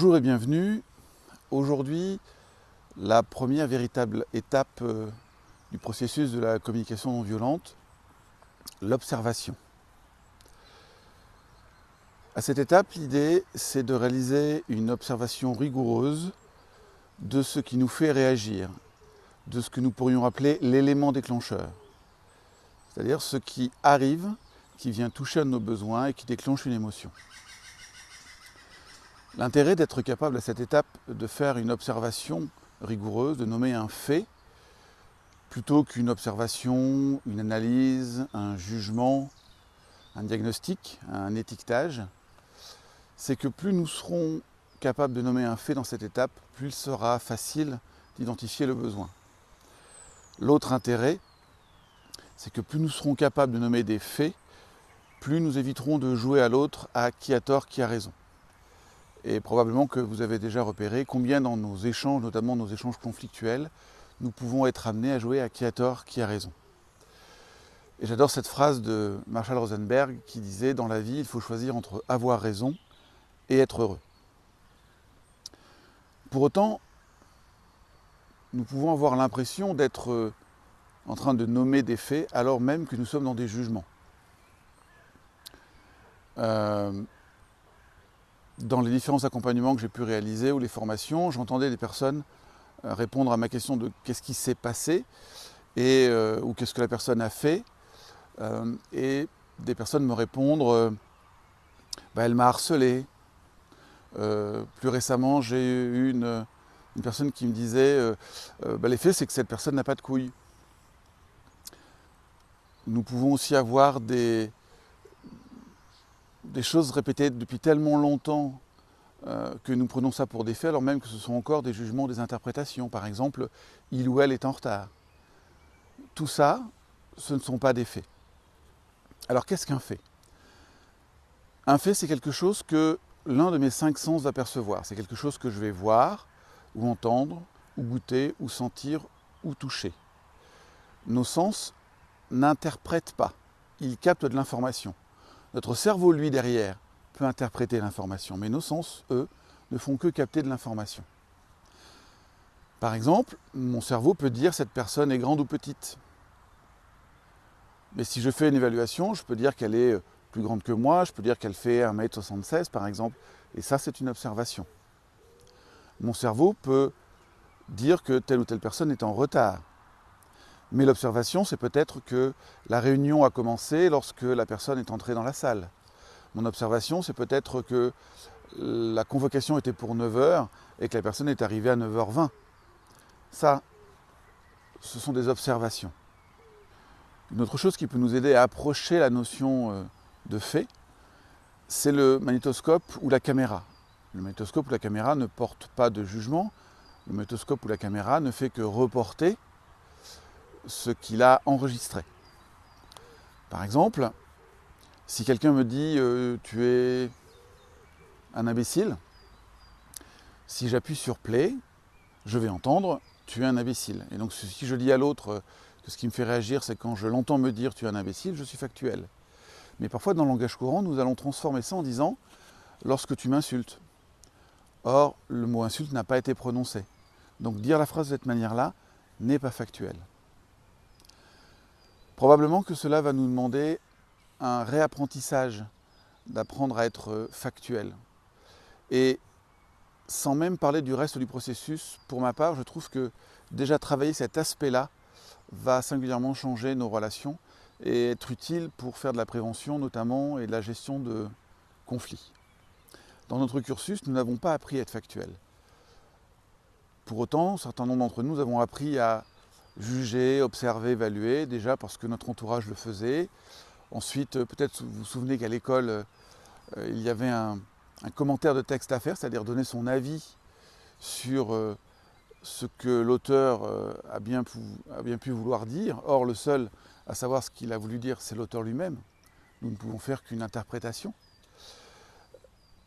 Bonjour et bienvenue. Aujourd'hui, la première véritable étape du processus de la communication non violente, l'observation. À cette étape, l'idée, c'est de réaliser une observation rigoureuse de ce qui nous fait réagir, de ce que nous pourrions appeler l'élément déclencheur. C'est-à-dire ce qui arrive, qui vient toucher à nos besoins et qui déclenche une émotion. L'intérêt d'être capable à cette étape de faire une observation rigoureuse, de nommer un fait, plutôt qu'une observation, une analyse, un jugement, un diagnostic, un étiquetage, c'est que plus nous serons capables de nommer un fait dans cette étape, plus il sera facile d'identifier le besoin. L'autre intérêt, c'est que plus nous serons capables de nommer des faits, plus nous éviterons de jouer à l'autre à qui a tort, qui a raison. Et probablement que vous avez déjà repéré combien dans nos échanges, notamment nos échanges conflictuels, nous pouvons être amenés à jouer à qui a tort, qui a raison. Et j'adore cette phrase de Marshall Rosenberg qui disait « Dans la vie, il faut choisir entre avoir raison et être heureux ». Pour autant, nous pouvons avoir l'impression d'être en train de nommer des faits alors même que nous sommes dans des jugements. Dans les différents accompagnements que j'ai pu réaliser ou les formations, j'entendais des personnes répondre à ma question de qu'est-ce qui s'est passé ou qu'est-ce que la personne a fait, et des personnes me répondre elle m'a harcelé. Plus récemment, j'ai eu une personne qui me disait l'effet c'est que cette personne n'a pas de couilles. Nous pouvons aussi avoir des choses répétées depuis tellement longtemps que nous prenons ça pour des faits, alors même que ce sont encore des jugements, des interprétations. Par exemple, il ou elle est en retard. Tout ça, ce ne sont pas des faits. Alors qu'est-ce qu'un fait ? Un fait, c'est quelque chose que l'un de mes 5 sens va percevoir. C'est quelque chose que je vais voir, ou entendre, ou goûter, ou sentir, ou toucher. Nos sens n'interprètent pas, ils captent de l'information. Notre cerveau, lui, derrière, peut interpréter l'information, mais nos sens, eux, ne font que capter de l'information. Par exemple, mon cerveau peut dire cette personne est grande ou petite. Mais si je fais une évaluation, je peux dire qu'elle est plus grande que moi, je peux dire qu'elle fait 1m76 par exemple, et ça c'est une observation. Mon cerveau peut dire que telle ou telle personne est en retard. Mais l'observation, c'est peut-être que la réunion a commencé lorsque la personne est entrée dans la salle. Mon observation, c'est peut-être que la convocation était pour 9h et que la personne est arrivée à 9h20. Ça, ce sont des observations. Une autre chose qui peut nous aider à approcher la notion de fait, c'est le magnétoscope ou la caméra. Le magnétoscope ou la caméra ne porte pas de jugement. Le magnétoscope ou la caméra ne fait que reporter ce qu'il a enregistré. Par exemple, si quelqu'un me dit tu es un imbécile, si j'appuie sur play, je vais entendre tu es un imbécile. Et donc si je dis à l'autre que ce qui me fait réagir, c'est quand je l'entends me dire tu es un imbécile, je suis factuel. Mais parfois dans le langage courant, nous allons transformer ça en disant lorsque tu m'insultes. Or, le mot insulte n'a pas été prononcé. Donc dire la phrase de cette manière-là n'est pas factuel. Probablement que cela va nous demander un réapprentissage d'apprendre à être factuel. Et sans même parler du reste du processus, pour ma part, je trouve que déjà travailler cet aspect-là va singulièrement changer nos relations et être utile pour faire de la prévention notamment et de la gestion de conflits. Dans notre cursus, nous n'avons pas appris à être factuels. Pour autant, un certain nombre d'entre nous avons appris à juger, observer, évaluer, déjà parce que notre entourage le faisait. Ensuite, peut-être vous vous souvenez qu'à l'école, il y avait un commentaire de texte à faire, c'est-à-dire donner son avis sur ce que l'auteur a bien pu vouloir dire. Or, le seul à savoir ce qu'il a voulu dire, c'est l'auteur lui-même. Nous ne pouvons faire qu'une interprétation.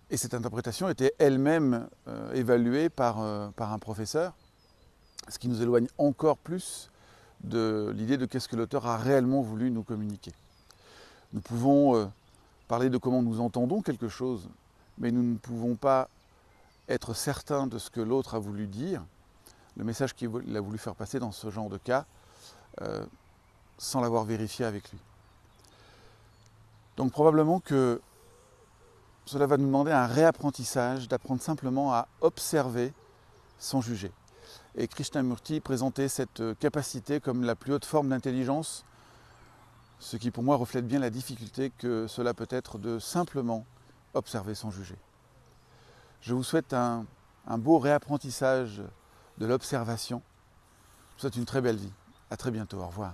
Et cette interprétation était elle-même évaluée par un professeur, ce qui nous éloigne encore plus de l'idée de qu'est-ce que l'auteur a réellement voulu nous communiquer. Nous pouvons parler de comment nous entendons quelque chose, mais nous ne pouvons pas être certain de ce que l'autre a voulu dire, le message qu'il a voulu faire passer dans ce genre de cas, sans l'avoir vérifié avec lui. Donc probablement que cela va nous demander un réapprentissage, d'apprendre simplement à observer sans juger. Et Krishnamurti présentait cette capacité comme la plus haute forme d'intelligence, ce qui pour moi reflète bien la difficulté que cela peut être de simplement observer sans juger. Je vous souhaite un beau réapprentissage de l'observation. Je vous souhaite une très belle vie. À très bientôt. Au revoir.